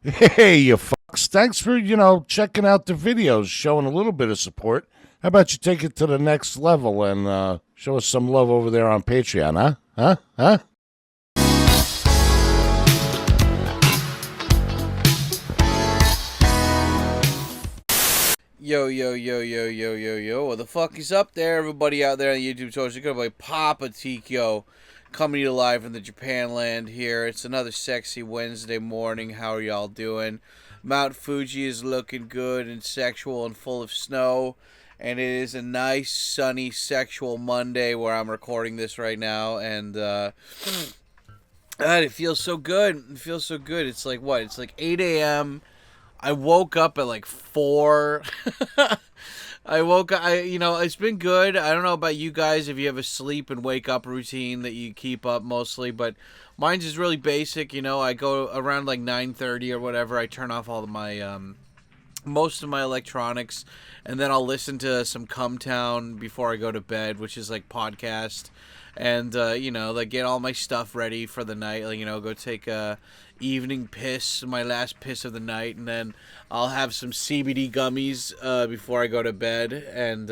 Hey, you fucks. Thanks for, checking out the videos, showing a little bit of support. How about you take it to the next level and show us some love over there on Patreon, huh? Huh? Huh? Yo, yo, yo, yo, yo, yo, yo. What the fuck is up there, everybody out there on the YouTube social? It's by Papa Tikyo coming to you live from the Japan land here. It's another sexy Wednesday morning. How are y'all doing? Mount Fuji is looking good and sexual and full of snow. And it is a nice, sunny, sexual Monday where I'm recording this right now. And, God, it feels so good. It feels so good. It's like, what? It's like 8 a.m. I woke up at like 4. I woke up, it's been good. I don't know about you guys if you have a sleep and wake up routine that you keep up mostly, but mine's is really basic. I go around like 9:30 or whatever. I turn off all of my, most of my electronics, and then I'll listen to some Cumtown before I go to bed, which is like podcast. And, like get all my stuff ready for the night. Like, go take a evening piss, my last piss of the night, and then I'll have some CBD gummies before I go to bed. And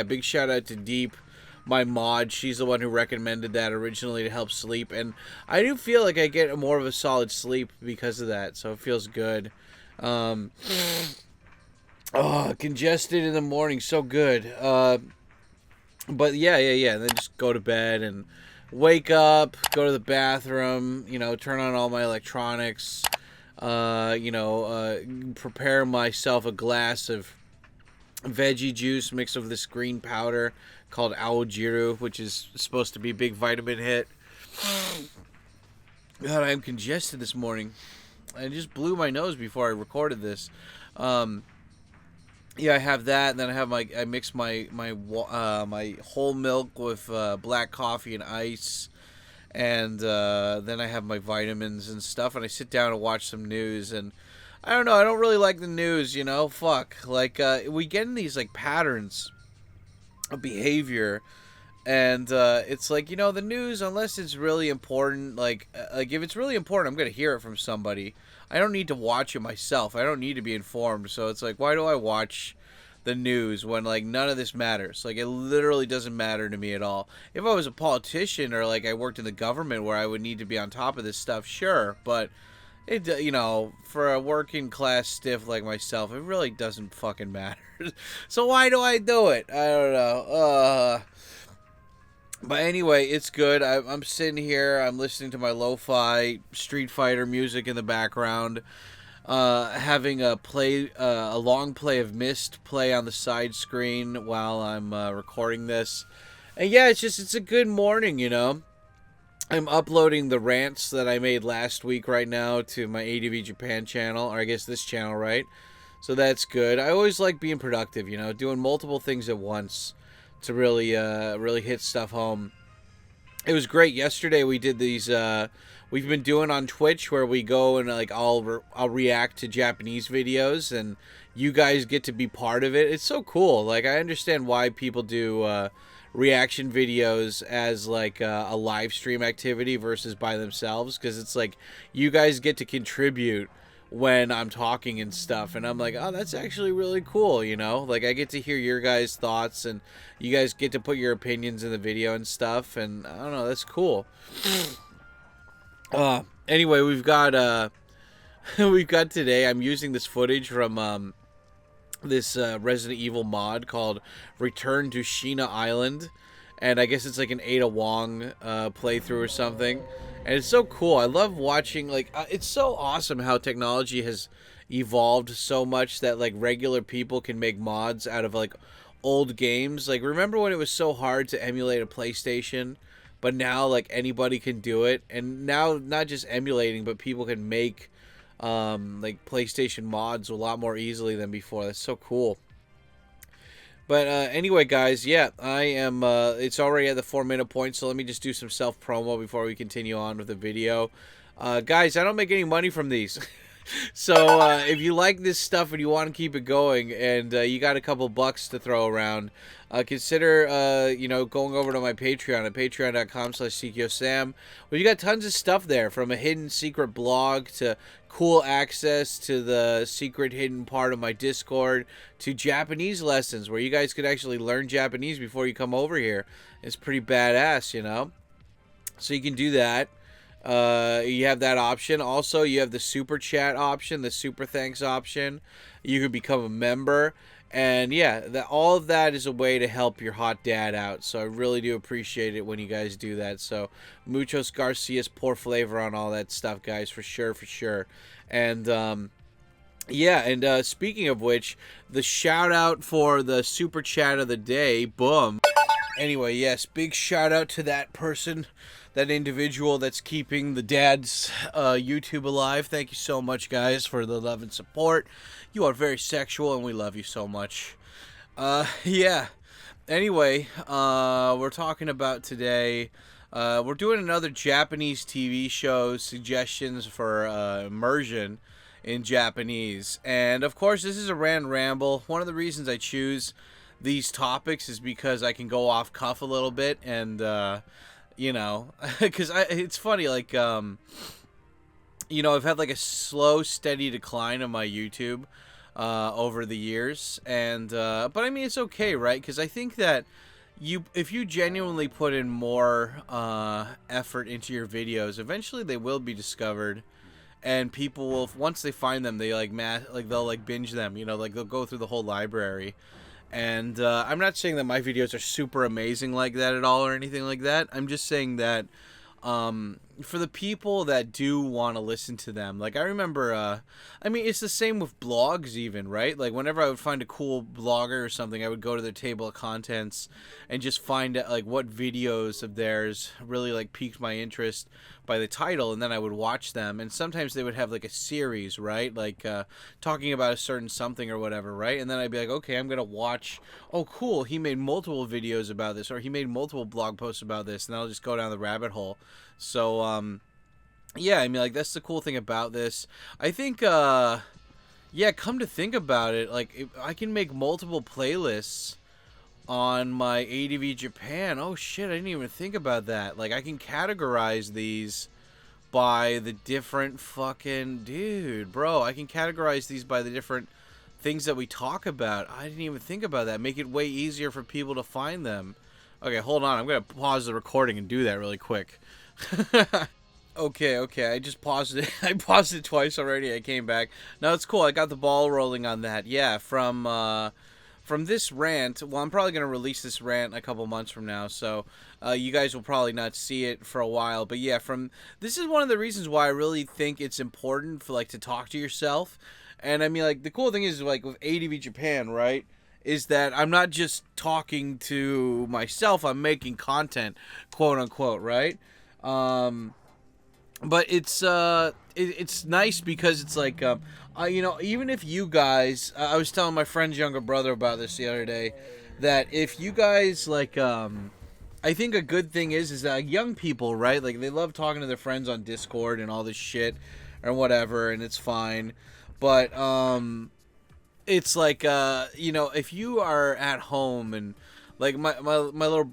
big shout out to Deep, my mod. She's the one who recommended that originally to help sleep, and I do feel like I get more of a solid sleep because of that, so it feels good. Congested in the morning, so good. But yeah. And then just go to bed and wake up, go to the bathroom, turn on all my electronics, prepare myself a glass of veggie juice mixed with this green powder called aojiru, which is supposed to be a big vitamin hit. God, I'm congested this morning. I just blew my nose before I recorded this. I have that, and then I mix my whole milk with black coffee and ice, and then I have my vitamins and stuff, and I sit down and watch some news. And I don't know, I don't really like the news, fuck, like we get in these like patterns of behavior. And it's like, the news, unless it's really important, like if it's really important, I'm gonna hear it from somebody. I don't need to watch it myself. I don't need to be informed. So it's like, why do I watch the news when like none of this matters? Like, it literally doesn't matter to me at all. If I was a politician or like I worked in the government where I would need to be on top of this stuff, sure. But it, for a working class stiff like myself, it really doesn't fucking matter. So why do I do it? I don't know. But anyway, it's good. I'm sitting here. I'm listening to my lo-fi Street Fighter music in the background. Having a long play of Myst play on the side screen while I'm recording this. And yeah, it's a good morning, I'm uploading the rants that I made last week right now to my ADVJapan channel, or I guess this channel, right? So that's good. I always like being productive, doing multiple things at once to really hit stuff home. It was great. Yesterday we did these we've been doing on Twitch where we go and like I'll react to Japanese videos and you guys get to be part of it. It's so cool. Like, I understand why people do reaction videos as like a live stream activity versus by themselves, because it's like you guys get to contribute when I'm talking and stuff, and I'm like, oh, that's actually really cool, like I get to hear your guys' thoughts and you guys get to put your opinions in the video and stuff, and I don't know, that's cool. Anyway, we've got we've got today, I'm using this footage from this Resident Evil mod called Return to Sheena Island, and I guess it's like an Ada Wong playthrough or something. And it's so cool. I love watching, like, it's so awesome how technology has evolved so much that, like, regular people can make mods out of, like, old games. Like, remember when it was so hard to emulate a PlayStation? But now, like, anybody can do it. And now, not just emulating, but people can make, like, PlayStation mods a lot more easily than before. That's so cool. But anyway, guys, yeah, I am, it's already at the 4-minute point, so let me just do some self-promo before we continue on with the video. Guys, I don't make any money from these. So if you like this stuff and you want to keep it going, and you got a couple bucks to throw around, consider going over to my Patreon at patreon.com/CKOSam, where you got tons of stuff there, from a hidden secret blog to cool access to the secret hidden part of my Discord to Japanese lessons where you guys could actually learn Japanese before you come over here. It's pretty badass, you know? So you can do that. You have that option. Also, you have the super chat option, the super thanks option. You can become a member. And yeah, all of that is a way to help your hot dad out. So I really do appreciate it when you guys do that. So muchos Garcias, pour flavor on all that stuff, guys, for sure, for sure. And speaking of which, the shout out for the super chat of the day, boom. Anyway, yes, big shout out to that person, that individual that's keeping the dad's YouTube alive. Thank you so much, guys, for the love and support. You are very sexual, and we love you so much. Yeah. Anyway, we're talking about today. We're doing another Japanese TV show suggestions for immersion in Japanese. And, of course, this is a random ramble. One of the reasons I choose these topics is because I can go off cuff a little bit, and because it's funny, like I've had like a slow, steady decline of my YouTube over the years, and but I mean, it's okay, right? Because I think that if you genuinely put in more effort into your videos, eventually they will be discovered. And people will, once they find them, they they'll binge them, they'll go through the whole library. And I'm not saying that my videos are super amazing like that at all or anything like that. I'm just saying that for the people that do want to listen to them, like I remember, it's the same with blogs even, right? Like whenever I would find a cool blogger or something, I would go to their table of contents and just find out like what videos of theirs really like piqued my interest by the title, and then I would watch them. And sometimes they would have like a series, right? Like talking about a certain something or whatever, right? And then I'd be like, okay, I'm gonna watch, oh cool, he made multiple videos about this, or he made multiple blog posts about this, and I'll just go down the rabbit hole. So yeah, I mean, like that's the cool thing about this. I think come to think about it, like I can make multiple playlists on my ADVJapan. Oh shit, I didn't even think about that. Like I can categorize these by the different fucking I can categorize these by the different things that we talk about. I didn't even think about that. Make it way easier for people to find them. Okay, hold on. I'm gonna pause the recording and do that really quick. Okay, I just paused it. I paused it twice already. I came back. No, it's cool. I got the ball rolling on that. Yeah, from this rant, well, I'm probably going to release this rant a couple months from now, so you guys will probably not see it for a while. But yeah, this is one of the reasons why I really think it's important for to talk to yourself. And I mean, like the cool thing is with ADVJapan, right? Is that I'm not just talking to myself. I'm making content, quote unquote, right? But it's nice because it's like even if you guys, I was telling my friend's younger brother about this the other day, that if you guys I think a good thing is that young people, right, like they love talking to their friends on Discord and all this shit or whatever, and it's fine, but it's like if you are at home and like my little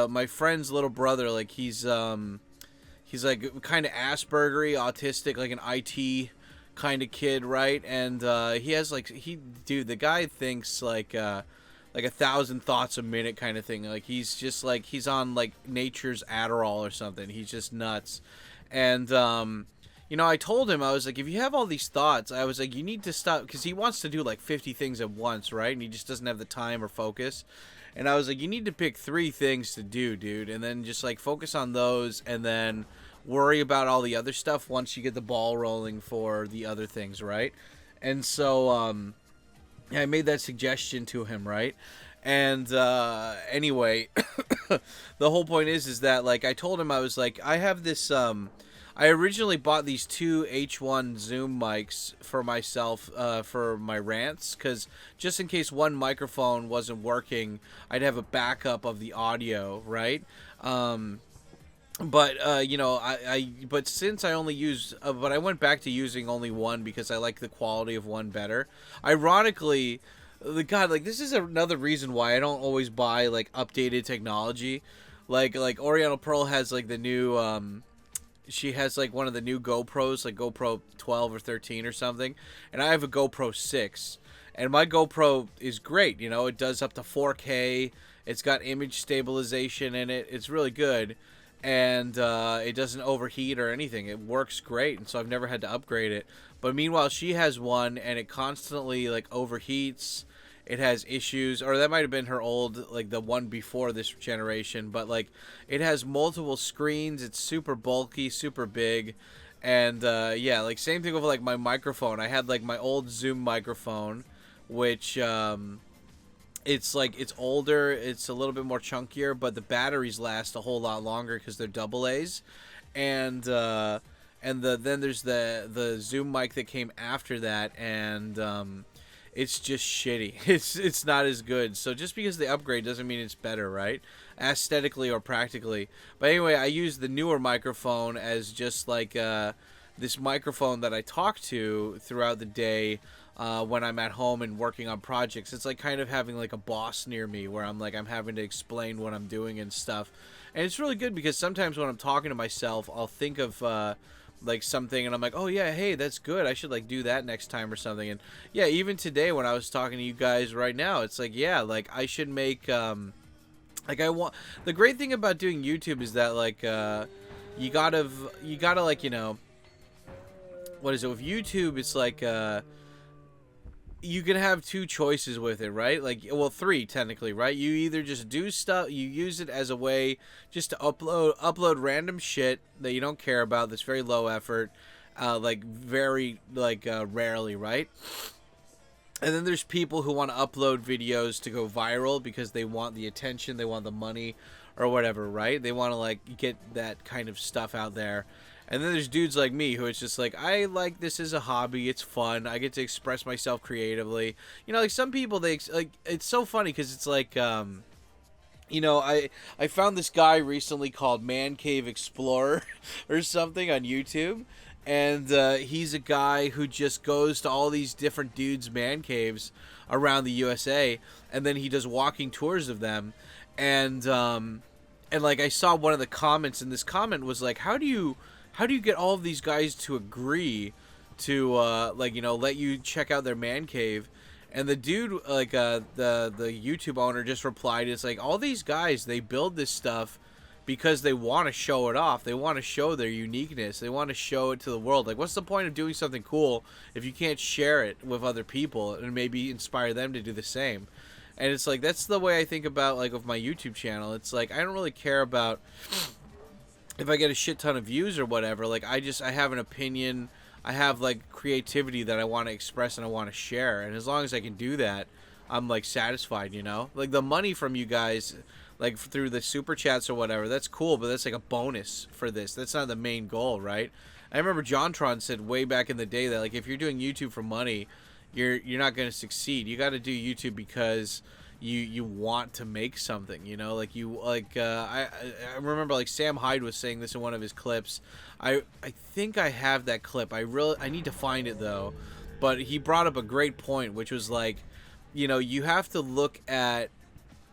my friend's little brother, like he's like kind of Aspergery, autistic, like an IT kind of kid, right? And he has the guy thinks like 1,000 thoughts a minute kind of thing. Like he's just like he's on like nature's Adderall or something. He's just nuts. And I told him, I was like, if you have all these thoughts, I was like, you need to stop, because he wants to do like 50 things at once, right? And he just doesn't have the time or focus. And I was like, you need to pick 3 things to do, dude, and then just like focus on those, and then worry about all the other stuff once you get the ball rolling for the other things, right? And so I made that suggestion to him, right? And anyway, the whole point is that like I told him, I was like, I have this I originally bought these 2 H1 Zoom mics for myself for my rants, because just in case one microphone wasn't working, I'd have a backup of the audio, right? But but since I only use but I went back to using only one because I like the quality of one better. Ironically, the god, like, this is another reason why I don't always buy like updated technology. Like Oriental Pearl has like the new she has like one of the new GoPros, like GoPro 12 or 13 or something, and I have a GoPro 6. And my GoPro is great, you know, it does up to 4K. It's got image stabilization in it. It's really good. And it doesn't overheat or anything. It works great, and so I've never had to upgrade it. But meanwhile, she has one, and it constantly like overheats. It has issues, or that might have been her old, like the one before this generation. But like, it has multiple screens. It's super bulky, super big, and yeah, like same thing with like my microphone. I had like my old Zoom microphone, which it's like it's older, it's a little bit more chunkier, but the batteries last a whole lot longer because they're double A's, and then there's the Zoom mic that came after that, and it's just shitty. It's not as good. So just because they upgrade doesn't mean it's better, right? Aesthetically or practically. But anyway, I use the newer microphone as just like this microphone that I talk to throughout the day. When I'm at home and working on projects, it's like kind of having like a boss near me where I'm having to explain what I'm doing and stuff. And it's really good because sometimes when I'm talking to myself, I'll think of like something and I'm like, oh yeah, hey, that's good, I should like do that next time or something. And yeah, even today when I was talking to you guys right now, it's like, yeah, like I should make like I want, the great thing about doing YouTube is that like you gotta like, you know, what is it with YouTube, it's like you can have two choices with it, right? Like, well, three technically, right? You either just do stuff, you use it as a way just to upload random shit that you don't care about, that's very low effort, like very like rarely, right? And then there's people who want to upload videos to go viral because they want the attention, they want the money or whatever, right? They want to like get that kind of stuff out there. And then there's dudes like me who it's just like, I like this as a hobby. It's fun. I get to express myself creatively. You know, like some people, they like, it's so funny because it's like, you know, I found this guy recently called Man Cave Explorer or something on YouTube. And he's a guy who just goes to all these different dudes' man caves around the USA. And then he does walking tours of them. And like I saw one of the comments, and this comment was like, how do you get all of these guys to agree to like, you know, let you check out their man cave? And the dude, like the YouTube owner, just replied, it's like, all these guys, they build this stuff because they want to show it off. They want to show their uniqueness. They want to show it to the world. Like, what's the point of doing something cool if you can't share it with other people and maybe inspire them to do the same? And it's like, that's the way I think about, like, with my YouTube channel. It's like, I don't really care about if I get a shit ton of views or whatever. Like, I have an opinion. I have like creativity that I want to express and I want to share. And as long as I can do that, I'm like satisfied, you know? Like the money from you guys, like through the super chats or whatever, that's cool, but that's like a bonus for this. That's not the main goal, right? I remember JonTron said way back in the day that like if you're doing YouTube for money, you're not going to succeed. You got to do YouTube because you want to make something, you know, like you like I remember like Sam Hyde was saying this in one of his clips. I think I have that clip. I need to find it though. But he brought up a great point, which was like, you know, you have to look at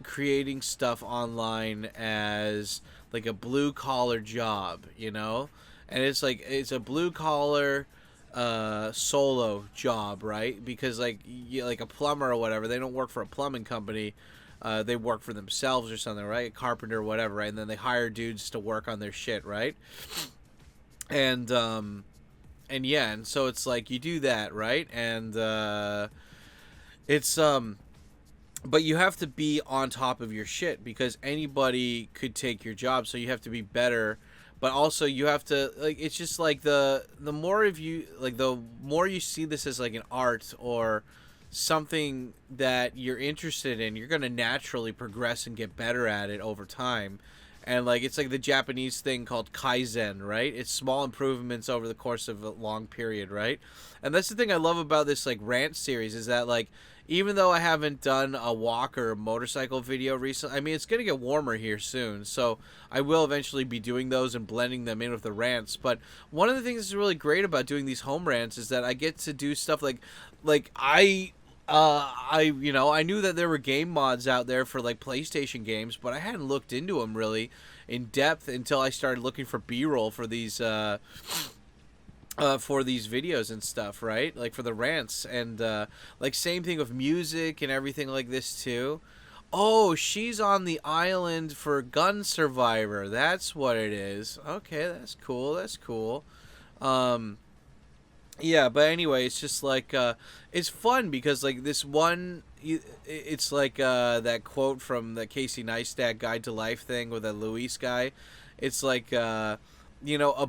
creating stuff online as like a blue collar job, you know? And it's like it's a blue collar solo job, right? Because like like a plumber or whatever, they don't work for a plumbing company. They work for themselves or something, right? A carpenter or whatever, right? And then they hire dudes to work on their shit, right? And yeah, and so it's like you do that, right? And it's but you have to be on top of your shit because anybody could take your job, so you have to be better. But also you have to, like, it's just like the more of you, like the more you see this as like an art or something that you're interested in, you're going to naturally progress and get better at it over time. And like it's like the Japanese thing called kaizen, right? It's small improvements over the course of a long period, right? And that's the thing I love about this like rant series is that like even though I haven't done a walk or a motorcycle video recently, I mean, it's going to get warmer here soon, so I will eventually be doing those and blending them in with the rants. But one of the things that's really great about doing these home rants is that I get to do stuff like I knew that there were game mods out there for like PlayStation games, but I hadn't looked into them really in depth until I started looking for B-roll for these videos and stuff, right? Like for the rants and like same thing with music and everything like this too. Oh, she's on the island for Gun Survivor. That's what it is. Okay, that's cool. That's cool. Yeah, but anyway, it's just like it's fun because like this one, it's like that quote from the Casey Neistat Guide to Life thing with that Luis guy. It's like a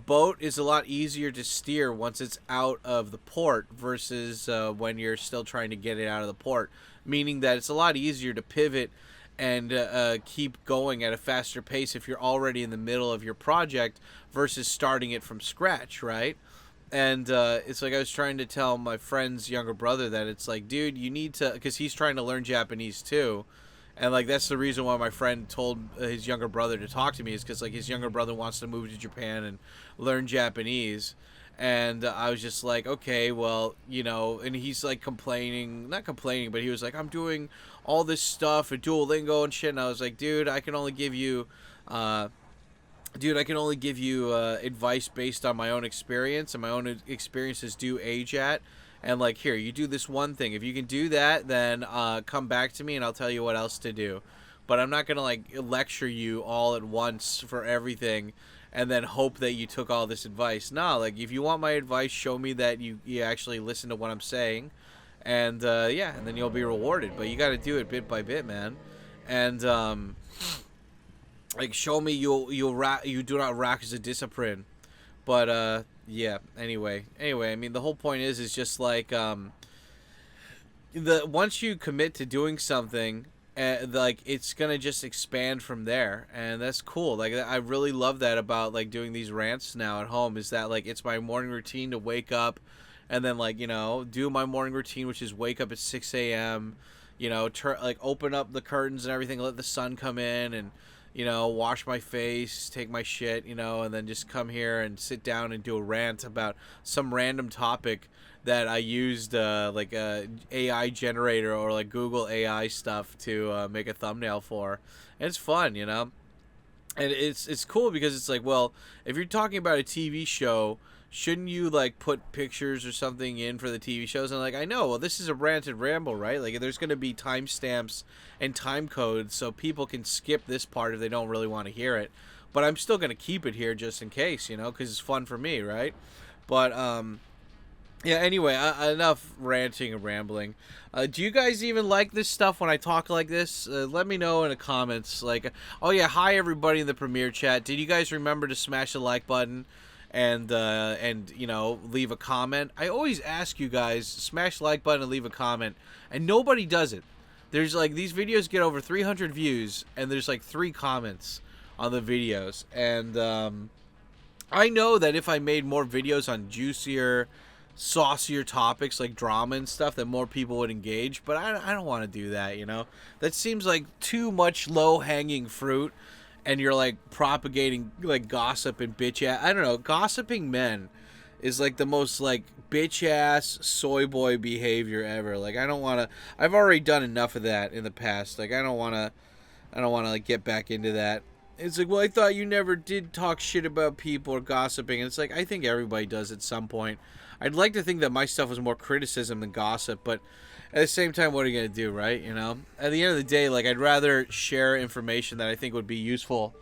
boat is a lot easier to steer once it's out of the port versus when you're still trying to get it out of the port. Meaning that it's a lot easier to pivot and keep going at a faster pace if you're already in the middle of your project versus starting it from scratch, right? And it's like I was trying to tell my friend's younger brother that it's like, dude, you need to, because he's trying to learn Japanese too. And like that's the reason why my friend told his younger brother to talk to me, is because like his younger brother wants to move to Japan and learn Japanese. And I was just like, okay, well, and he's like not complaining, but he was like, I'm doing all this stuff at Duolingo and shit. And I was like, dude, I can only give you advice based on my own experience, and my own experiences do age at. And like, here, you do this one thing. If you can do that, then come back to me and I'll tell you what else to do. But I'm not going to like lecture you all at once for everything and then hope that you took all this advice. No, like if you want my advice, show me that you actually listen to what I'm saying. And and then you'll be rewarded. But you got to do it bit by bit, man. And like show me you do not rack as a discipline. But anyway, I mean the whole point is just like once you commit to doing something, like it's gonna just expand from there, and that's cool. Like I really love that about like doing these rants now at home, is that like it's my morning routine to wake up and then like do my morning routine, which is wake up at 6 a.m. Open up the curtains and everything, let the sun come in, and wash my face, take my shit, and then just come here and sit down and do a rant about some random topic that I used like a AI generator or like Google AI stuff to make a thumbnail for. And it's fun, and it's cool because it's like, well, if you're talking about a TV show, shouldn't you like put pictures or something in for the TV shows? And like, I know, well, this is a rant and ramble, right? Like there's going to be timestamps and time codes so people can skip this part if they don't really want to hear it. But I'm still going to keep it here just in case, because it's fun for me, right? But anyway, enough ranting and rambling. Do you guys even like this stuff when I talk like this? Let me know in the comments. Like, oh yeah, hi everybody in the Premiere chat. Did you guys remember to smash the like button and leave a comment? I always ask you guys, smash the like button and leave a comment, and nobody does it. There's like, these videos get over 300 views and there's like 3 comments on the videos. And I know that if I made more videos on juicier, saucier topics like drama and stuff, that more people would engage, but I don't want to do that. That seems like too much low-hanging fruit, and you're like propagating like gossip and bitch ass. I don't know, gossiping men is like the most like bitch ass soy boy behavior ever. Like I don't want to. I've already done enough of that in the past. Like I don't want to like get back into that. It's like, well, I thought you never did talk shit about people or gossiping. And it's like, I think everybody does at some point. I'd like to think that my stuff was more criticism than gossip, but at the same time, what are you going to do, right? At the end of the day, like, I'd rather share information that I think would be useful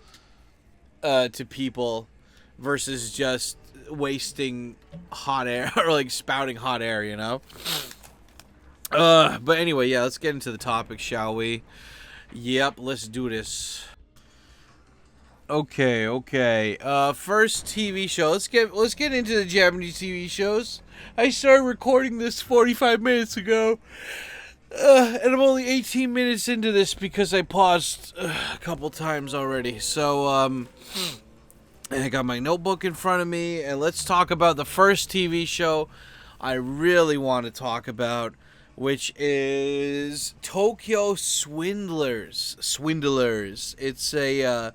to people versus just wasting hot air or like spouting hot air, But anyway, yeah, let's get into the topic, shall we? Yep, let's do this. Okay. First TV show. Let's get into the Japanese TV shows. I started recording this 45 minutes ago, and I'm only 18 minutes into this because I paused a couple times already. So, I got my notebook in front of me, and let's talk about the first TV show I really want to talk about which is Tokyo Swindlers. Swindlers. It's a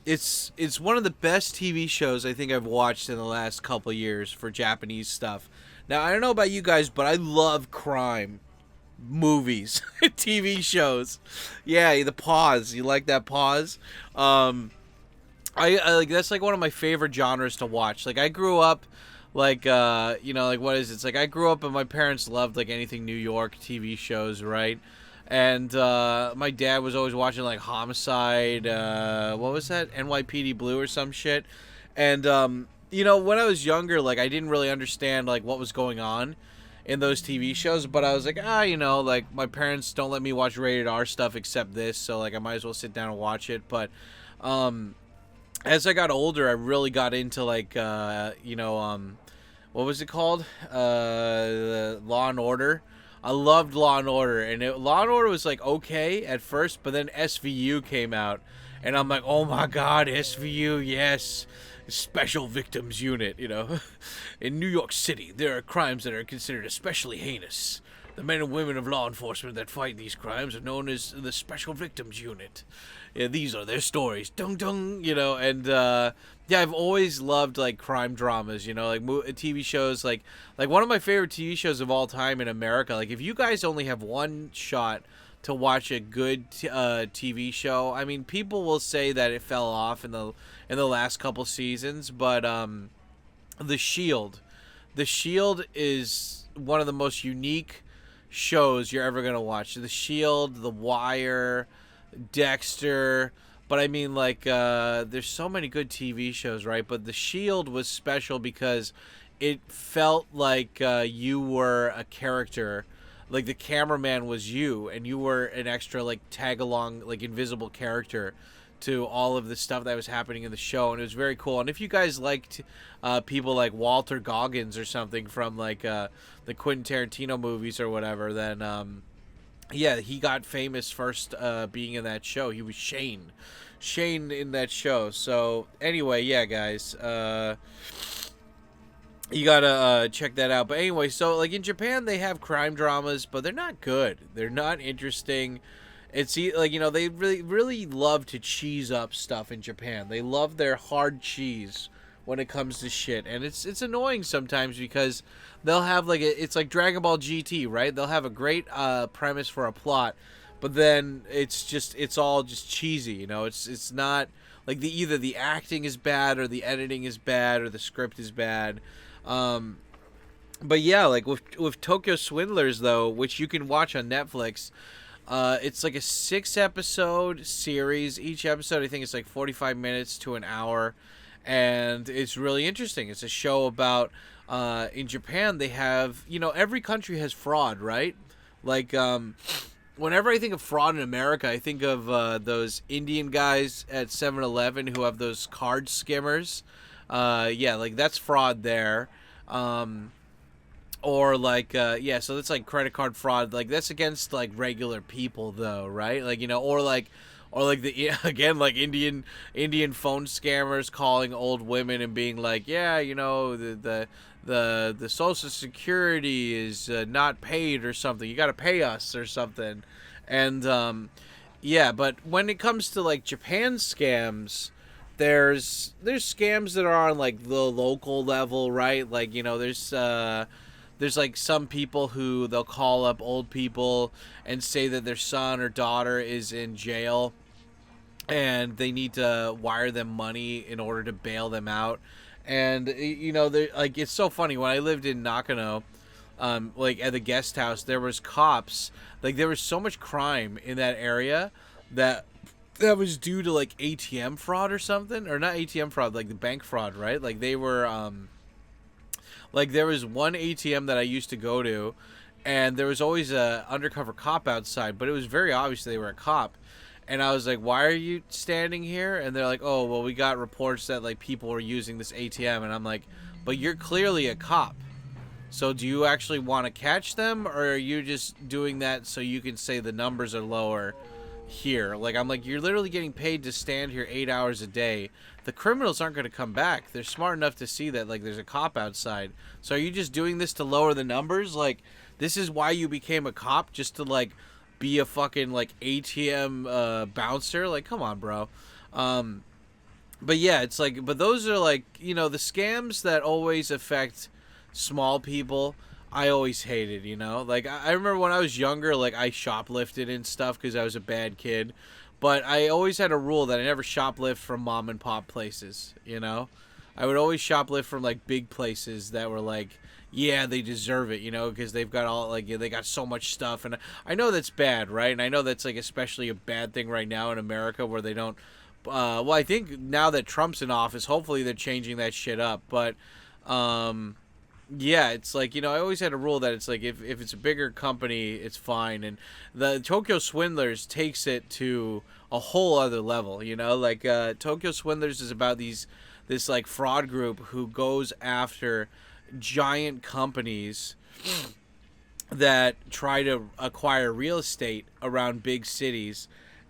it's one of the best TV shows I think I've watched in the last couple years for Japanese stuff. Now, I don't know about you guys, but I love crime movies, TV shows. Yeah, the pause. You like that pause? I like that's like one of my favorite genres to watch. Like I grew up like like what is it? It's like I grew up and my parents loved like anything New York TV shows, right? And my dad was always watching like Homicide, what was that? NYPD Blue or some shit. And when I was younger, like I didn't really understand like what was going on in those TV shows, but I was like, like my parents don't let me watch rated R stuff except this, so like I might as well sit down and watch it. But as I got older, I really got into like what was it called? Law and Order. I loved Law and Order, and Law and Order was like okay at first, but then SVU came out, and I'm like, oh my god, SVU, yes, Special Victims Unit. In New York City, there are crimes that are considered especially heinous. The men and women of law enforcement that fight these crimes are known as the Special Victims Unit. Yeah, these are their stories. Dung dung, and I've always loved like crime dramas, like TV shows. Like one of my favorite TV shows of all time in America. Like if you guys only have one shot to watch a good TV show, I mean, people will say that it fell off in the last couple seasons, but The Shield is one of the most unique shows you're ever gonna watch. The Shield, The Wire, Dexter, but I mean like there's so many good TV shows, right? But The Shield was special because it felt like you were a character, like the cameraman was you, and you were an extra like tag along like invisible character to all of the stuff that was happening in the show, and it was very cool. And if you guys liked people like Walter Goggins or something from like the Quentin Tarantino movies or whatever, then he got famous first being in that show. He was Shane in that show. So anyway, yeah, guys, you gotta check that out. But anyway, so like in Japan, they have crime dramas, but they're not good. They're not interesting. It's like they really love to cheese up stuff in Japan. They love their hard cheese when it comes to shit, and it's annoying sometimes because they'll have like it's like Dragon Ball GT, right? They'll have a great premise for a plot, but then it's all just cheesy. It's not like either the acting is bad or the editing is bad or the script is bad. But yeah, like with Tokyo Swindlers though, which you can watch on Netflix. It's like a 6-episode series. Each episode, I think, is like 45 minutes to an hour, and it's really interesting. It's a show about in Japan they have every country has fraud, right? Like whenever I think of fraud in America, I think of those Indian guys at 7-Eleven who have those card skimmers. Like that's fraud there. Or like so that's like credit card fraud. Like that's against like regular people though, right? Like or like the again like Indian phone scammers calling old women and being like, the Social Security is not paid or something. You got to pay us or something. And but when it comes to like Japan scams, there's scams that are on like the local level, right? Like there's like some people who they'll call up old people and say that their son or daughter is in jail and they need to wire them money in order to bail them out. And they're like, it's so funny. When I lived in Nakano, like at the guest house, there was cops. Like there was so much crime in that area that was due to like ATM fraud or something, or not ATM fraud, like the bank fraud, right? Like they were like there was one ATM that I used to go to, and there was always a undercover cop outside, but it was very obvious they were a cop. And I was like, why are you standing here? And they're like, oh, well, we got reports that like people were using this ATM. And I'm like, but you're clearly a cop. So do you actually want to catch them, or are you just doing that so you can say the numbers are lower here? Like, I'm like, you're literally getting paid to stand here 8 hours a day. The criminals aren't going to come back. They're smart enough to see that like there's a cop outside. So are you just doing this to lower the numbers? Like, this is why you became a cop, just to like be a fucking like ATM bouncer. Like, come on, bro. But yeah, it's like, but those are like, you know, the scams that always affect small people. I always hated, you know, like I remember when I was younger, like I shoplifted and stuff because I was a bad kid, but I always had a rule that I never shoplift from mom and pop places, you know. I would always shoplift from like big places that were like, yeah, they deserve it, you know, because they've got all like they got so much stuff, and I know that's bad, right? And I know that's like especially a bad thing right now in America where they don't. Well, I think now that Trump's in office, hopefully they're changing that shit up. But, yeah, it's like, you know, I always had a rule that it's like if it's a bigger company, it's fine. And the Tokyo Swindlers takes it to a whole other level, you know? Like, Tokyo Swindlers is about this, like, fraud group who goes after giant companies that try to acquire real estate around big cities.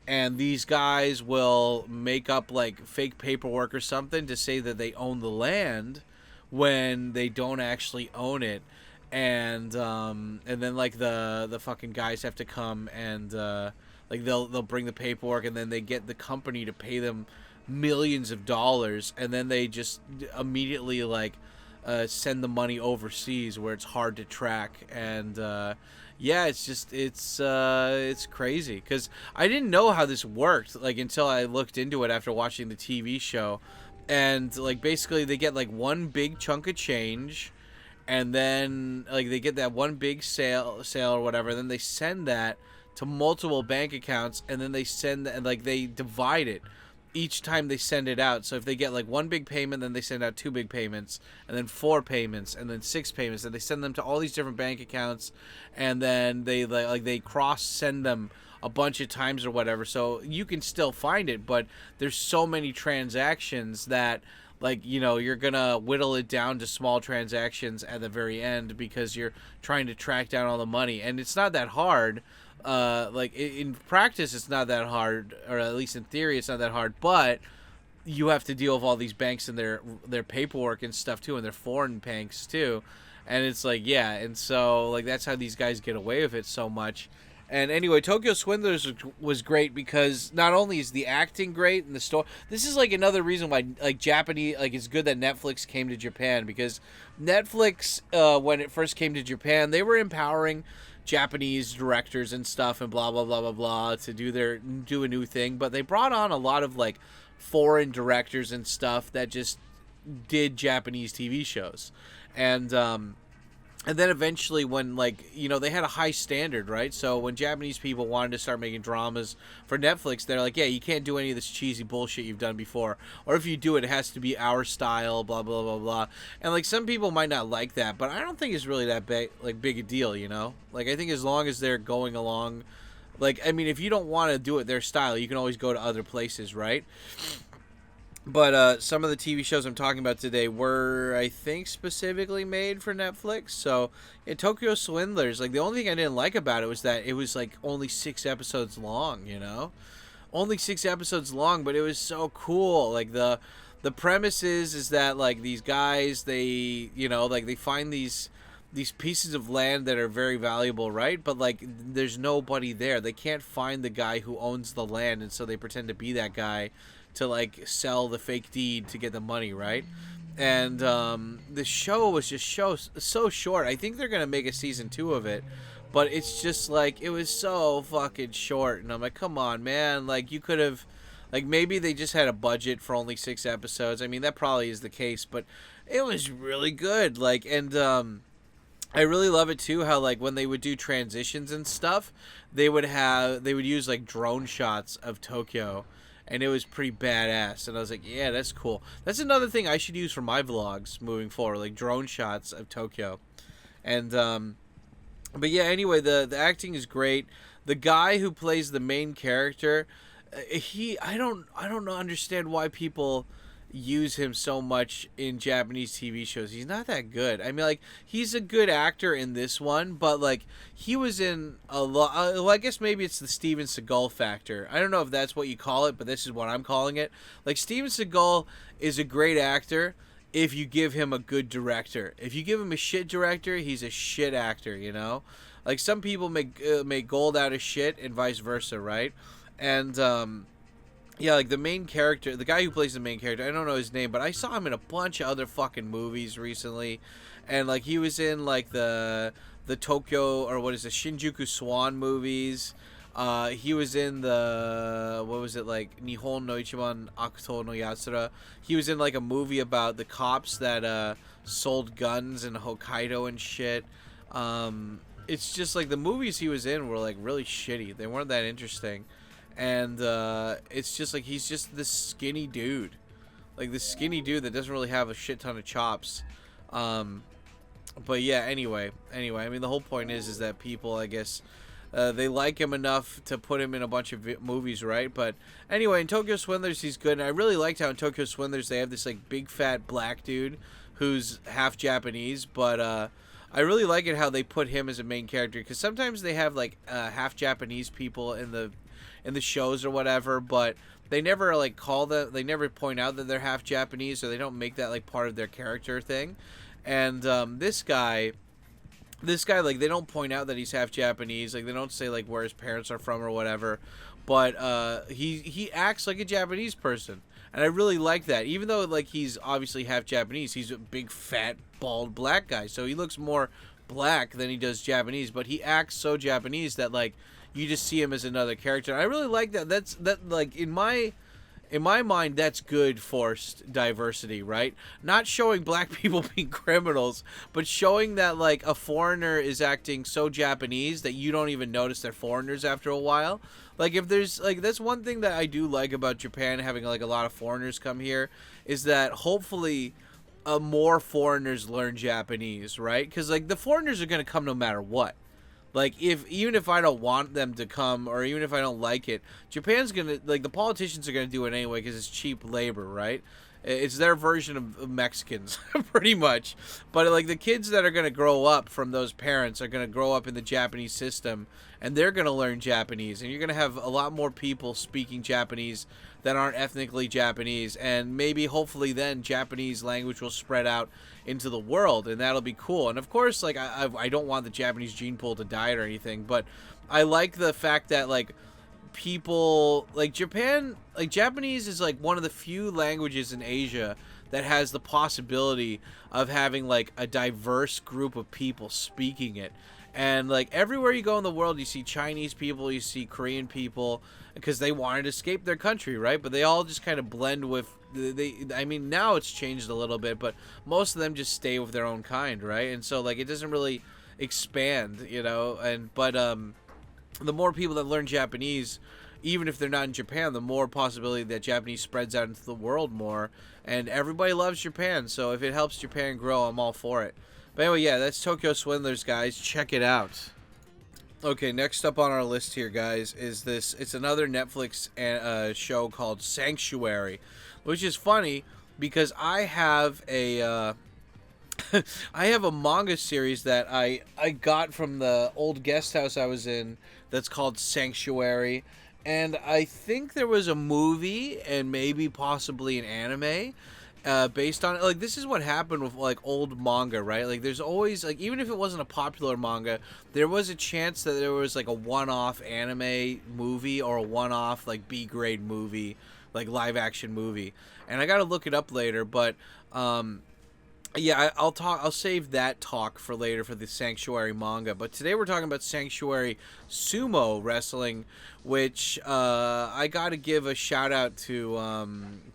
And these guys will make up like fake paperwork or something to say that they own the land when they don't actually own it. And then like the fucking guys have to come and like they'll bring the paperwork, and then they get the company to pay them millions of dollars, and then they just immediately like send the money overseas where it's hard to track. And yeah, it's just it's crazy because I didn't know how this worked like until I looked into it after watching the TV show. And like basically they get like one big chunk of change, and then like they get that one big sale or whatever, then they send that to multiple bank accounts, and then they send and like they divide it each time they send it out. So if they get like one big payment, then they send out two big payments, and then four payments, and then six payments, and they send them to all these different bank accounts, and then they cross send them a bunch of times or whatever. So you can still find it, but there's so many transactions that like, you know, you're gonna whittle it down to small transactions at the very end because you're trying to track down all the money, and it's not that hard. Like in practice it's not that hard, or at least in theory it's not that hard, but you have to deal with all these banks and their paperwork and stuff too, and their foreign banks too. And it's like, yeah, and so like that's how these guys get away with it so much. And anyway, Tokyo Swindlers was great because not only is the acting great and the story, this is like another reason why like Japanese, like it's good that Netflix came to Japan, because Netflix when it first came to Japan, they were empowering Japanese directors and stuff and blah blah blah blah blah to do a new thing, but they brought on a lot of like foreign directors and stuff that just did Japanese TV shows. And then eventually when, like, you know, they had a high standard, right? So when Japanese people wanted to start making dramas for Netflix, they're like, yeah, you can't do any of this cheesy bullshit you've done before. Or if you do it, it has to be our style, blah, blah, blah, blah. And, like, some people might not like that, but I don't think it's really that big a deal, you know? Like, I think as long as they're going along, like, I mean, if you don't want to do it their style, you can always go to other places, right? But some of the TV shows I'm talking about today were, I think, specifically made for Netflix. So, yeah, Tokyo Swindlers, like, the only thing I didn't like about it was that it was, like, only 6 episodes long, you know? Only 6 episodes long, but it was so cool. Like, the premise is that, like, these guys, they, you know, like, they find these pieces of land that are very valuable, right? But, like, there's nobody there. They can't find the guy who owns the land, and so they pretend to be that guy to like sell the fake deed to get the money, right? And the show was just so short. I think they're gonna make a season 2 of it, but it's just like it was so fucking short, and I'm like, come on, man! Like you could have, like maybe they just had a budget for only 6 episodes. I mean that probably is the case, but it was really good. Like and I really love it too how like when they would do transitions and stuff, they would use like drone shots of Tokyo. And it was pretty badass. And I was like, yeah, that's cool. That's another thing I should use for my vlogs moving forward, like drone shots of Tokyo. And, but yeah, anyway, the acting is great. The guy who plays the main character, I don't understand why people use him so much in Japanese TV shows. He's not that good. I mean, like, he's a good actor in this one, but, like, he was in a lot... well, I guess maybe it's the Steven Seagal factor. I don't know if that's what you call it, but this is what I'm calling it. Like, Steven Seagal is a great actor if you give him a good director. If you give him a shit director, he's a shit actor, you know? Like, some people make gold out of shit and vice versa, right? And, yeah, like, the main character, the guy who plays the main character, I don't know his name, but I saw him in a bunch of other fucking movies recently. And, like, he was in, like, the Tokyo, or what is it, Shinjuku Swan movies. He was in the, what was it, like, Nihon no Ichiban Akuto no Yatsura. He was in, like, a movie about the cops that sold guns in Hokkaido and shit. It's just, like, the movies he was in were, like, really shitty. They weren't that interesting. And it's just, like, he's just this skinny dude. Like, this skinny dude that doesn't really have a shit ton of chops. But, yeah, anyway. I mean, the whole point is that people, I guess... they like him enough to put him in a bunch of movies, right? But anyway, in Tokyo Swindlers, he's good. And I really liked how in Tokyo Swindlers they have this, like, big fat black dude who's half Japanese. But I really like it how they put him as a main character, because sometimes they have, like, half Japanese people in the shows or whatever, but they never, like, they never point out that they're half Japanese, or they don't make that, like, part of their character thing. And this guy, like, they don't point out that he's half Japanese. Like, they don't say, like, where his parents are from or whatever. But he acts like a Japanese person. And I really like that. Even though, like, he's obviously half Japanese, he's a big, fat, bald black guy. So he looks more black than he does Japanese. But he acts so Japanese that, like, you just see him as another character. And I really like that. That, like, in my mind, that's good forced diversity, right? Not showing black people being criminals, but showing that, like, a foreigner is acting so Japanese that you don't even notice they're foreigners after a while. Like, if there's, like, that's one thing that I do like about Japan having, like, a lot of foreigners come here, is that hopefully more foreigners learn Japanese, right? Because, like, the foreigners are going to come no matter what. Like, even if I don't want them to come, or even if I don't like it, Japan's gonna, like, the politicians are gonna do it anyway because it's cheap labor, right? It's their version of Mexicans, pretty much. But, like, the kids that are gonna grow up from those parents are gonna grow up in the Japanese system, and they're gonna learn Japanese, and you're gonna have a lot more people speaking Japanese that aren't ethnically Japanese, and maybe, hopefully, then Japanese language will spread out into the world, and that'll be cool. And of course, like, I don't want the Japanese gene pool to die or anything, but I like the fact that, like, people, like, Japanese is, like, one of the few languages in Asia that has the possibility of having, like, a diverse group of people speaking it. And, like, everywhere you go in the world, you see Chinese people, you see Korean people, because they wanted to escape their country, right? But they all just kind of blend with, I mean, now it's changed a little bit, but most of them just stay with their own kind, right? And so, like, it doesn't really expand, you know? But the more people that learn Japanese, even if they're not in Japan, the more possibility that Japanese spreads out into the world more. And everybody loves Japan, so if it helps Japan grow, I'm all for it. But anyway, yeah, that's Tokyo Swindlers, guys. Check it out. Okay, next up on our list here, guys, is this. It's another Netflix show called Sanctuary, which is funny because I have a I have a manga series that I got from the old guest house I was in that's called Sanctuary, and I think there was a movie and maybe possibly an anime based on it. Like, this is what happened with, like, old manga, right? Like, there's always, like, even if it wasn't a popular manga, there was a chance that there was, like, a one-off anime movie or a one-off, like, B-grade movie, like, live-action movie. And I gotta look it up later, but yeah, I'll save that talk for later for the Sanctuary manga. But today we're talking about Sanctuary Sumo Wrestling, which I got to give a shout out to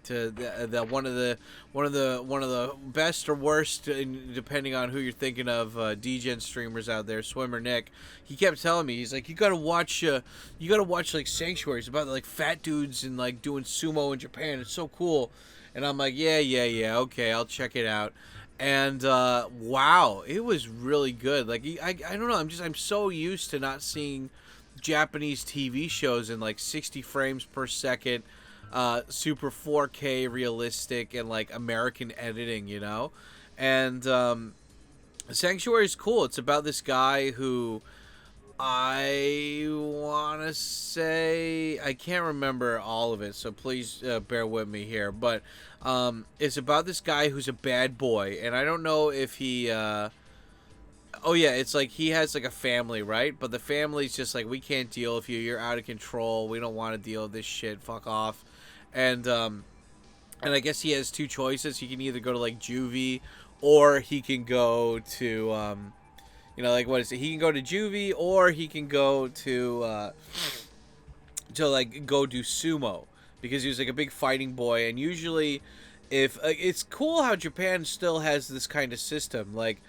the one of the best or worst, depending on who you're thinking of, DGen streamers out there, Swimmer Nick. He kept telling me, he's like, you gotta watch like Sanctuary. It's about, like, fat dudes and, like, doing sumo in Japan. It's so cool. And I'm like, yeah, okay, I'll check it out. And wow, it was really good. Like, I don't know, I'm so used to not seeing Japanese TV shows in, like, 60 frames per second, super 4K realistic, and, like, American editing, you know. And Sanctuary is cool. It's about this guy who I want to say I can't remember all of it, so please bear with me here. But it's about this guy who's a bad boy, and I don't know if he. Oh yeah, it's like he has like a family, right? But the family's just like, we can't deal with you. You're out of control. We don't want to deal with this shit. Fuck off. And I guess he has two choices. He can either go to like juvie, or he can go to like what is it? He can go to juvie, or he can go to like go do sumo, because he was like a big fighting boy. And usually, if it's cool how Japan still has this kind of system, like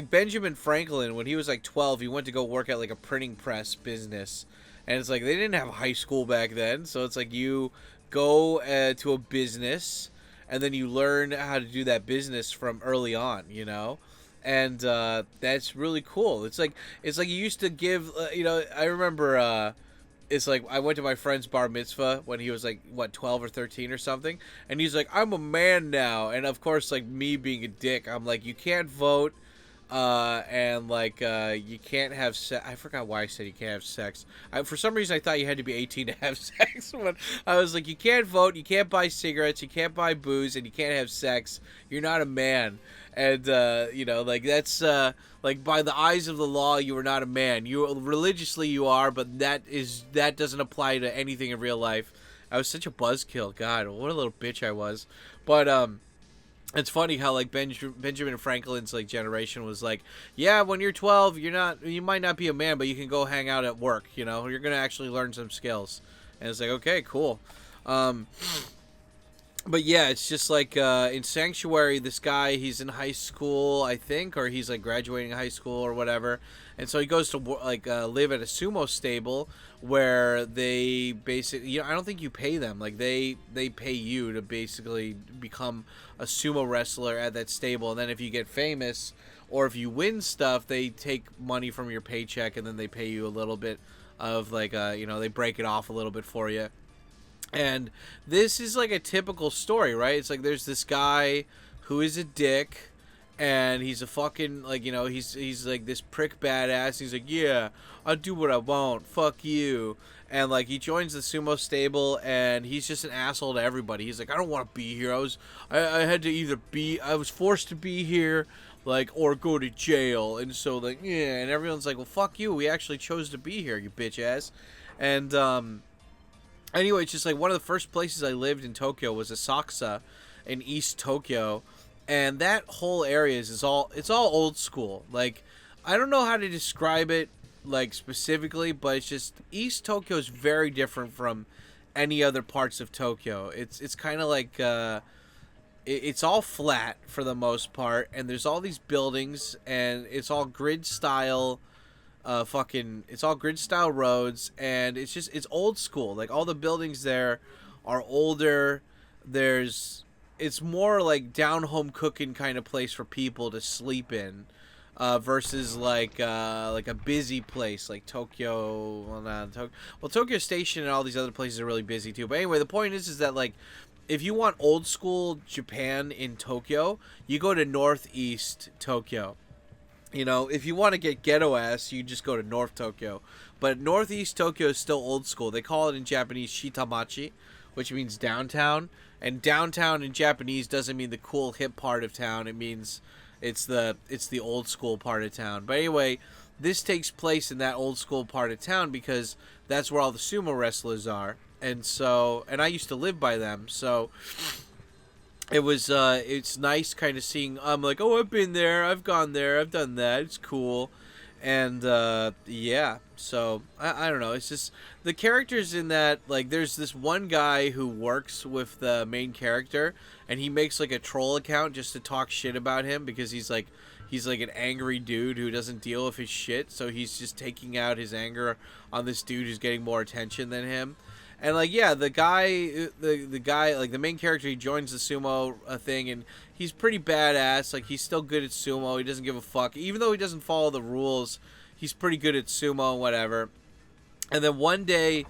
Benjamin Franklin, when he was like 12, he went to go work at like a printing press business, and it's like they didn't have high school back then, so it's like you go to a business, and then you learn how to do that business from early on, and that's really cool. It's like you used to give, I remember. It's like I went to my friend's bar mitzvah when he was like 12 or 13 or something, and he's like, I'm a man now, and of course, like, me being a dick, I'm like, you can't vote. And like you can't have sex. I forgot why I said you can't have sex. For some reason I thought you had to be 18 to have sex, but I was like, you can't vote, you can't buy cigarettes, you can't buy booze, and you can't have sex. You're not a man. And like, that's like, by the eyes of the law, you are not a man. You religiously you are, but that doesn't apply to anything in real life. I was such a buzzkill. God, what a little bitch I was. But it's funny how like Benjamin Franklin's like generation was like, yeah, when you're 12, you might not be a man, but you can go hang out at work. You're gonna actually learn some skills. And it's like, okay, cool. But yeah, it's just like in Sanctuary, this guy, he's in high school, I think, or he's like graduating high school or whatever, and so he goes to like live at a sumo stable where they basically, I don't think you pay them, like they pay you to basically become a sumo wrestler at that stable, and then if you get famous or if you win stuff, they take money from your paycheck and then they pay you a little bit of like they break it off a little bit for you. And this is like a typical story, right? It's like there's this guy who is a dick, and he's a fucking, like, he's like this prick badass. He's like, yeah, I'll do what I want. Fuck you. And like he joins the sumo stable, and he's just an asshole to everybody. He's like, I don't want to be here. I had to either I was forced to be here, like, or go to jail. And so like, yeah, and everyone's like, well, fuck you. We actually chose to be here, you bitch ass. And anyway, it's just like one of the first places I lived in Tokyo was Asakusa in East Tokyo, and that whole area it's all old school. Like, I don't know how to describe it like specifically, but it's just East Tokyo is very different from any other parts of Tokyo. It's kind of like it's all flat for the most part, and there's all these buildings, and it's all grid style. It's all grid style roads, and it's old school. Like, all the buildings there are older. It's more like down home cooking kind of place for people to sleep in, versus like a busy place like Tokyo. Tokyo Station and all these other places are really busy too. But anyway, the point is that, like, if you want old school Japan in Tokyo, you go to Northeast Tokyo. If you want to get ghetto ass, you just go to North Tokyo. But Northeast Tokyo is still old school. They call it in Japanese Shitamachi, which means downtown. And downtown in Japanese doesn't mean the cool hip part of town. It means it's the old school part of town. But anyway, this takes place in that old school part of town because that's where all the sumo wrestlers are. And I used to live by them. So it's nice kind of seeing, I'm like, oh, I've been there, I've gone there, I've done that, it's cool. And yeah, so I don't know, it's just the characters in that, like, there's this one guy who works with the main character, and he makes like a troll account just to talk shit about him, because he's like an angry dude who doesn't deal with his shit, so he's just taking out his anger on this dude who's getting more attention than him. And like, yeah, the guy, like the main character, he joins the sumo thing, and he's pretty badass. Like, he's still good at sumo. He doesn't give a fuck, even though he doesn't follow the rules. He's pretty good at sumo and whatever. And then one day,